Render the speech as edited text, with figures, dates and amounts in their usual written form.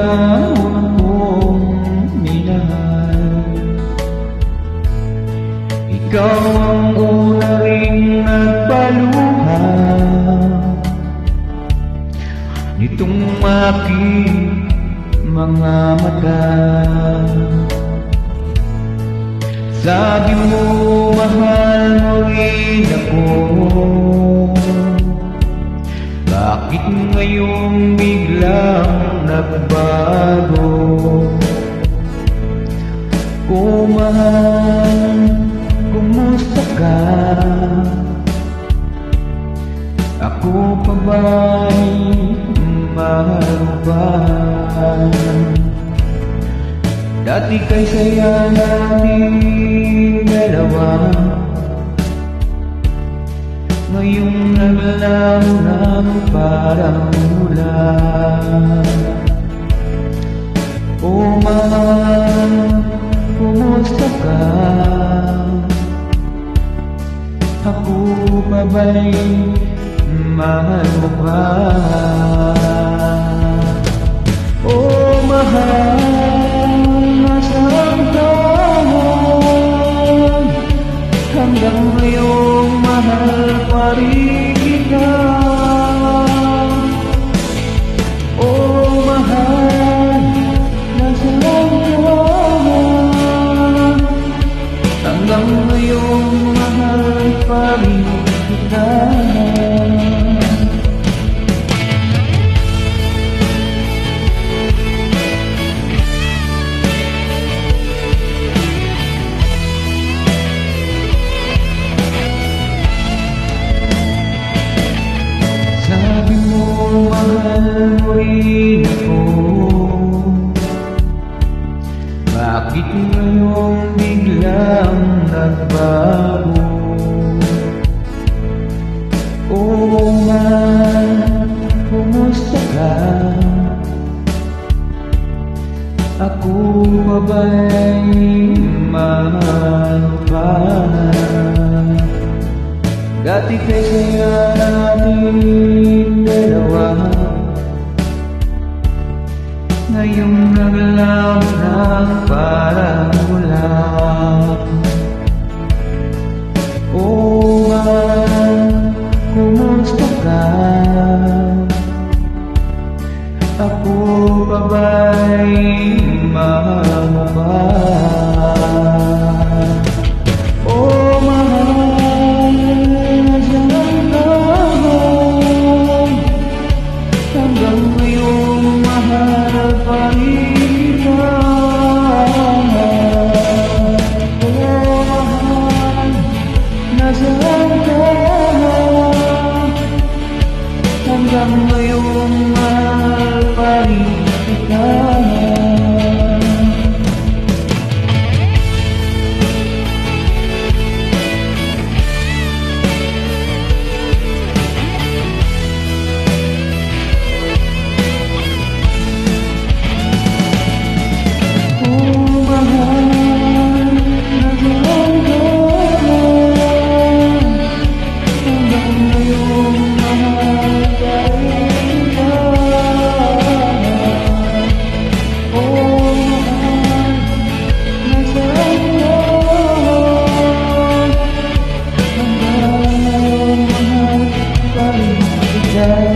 panahon kong minahal. Ikaw ang una ring nagpaluha nitong aking mga mata. Sabi mo mahal mo rin ako, bakit ngayong biglang nagbago? Kung mahal, kumusta ka? Ako pa ba'y mahal ba? Dati kay saya nating dalawa, ngayong naglaho ng parang ulan. O mahal, kumusta ka? Ako pa ba'y mahal mo pa? O mahal, nasaan ka? Hanggang ngayong mahal pa rin kita. O mahal, nasaan ka? Hanggang ngayong mahal pa rin kita. Mahal mo rin ako, bakit ngayong biglang nagbago? Oo mahal, kumusta ka? Ako pa ba'y mahal pa? Dati kay saya nating dalawa, ngayong naglaho ng parang ulan. O mahal, kumusta ka? Ako pa ba'y mahal mo pa? Hanggang ngayong mahal pa rin kita. Yeah.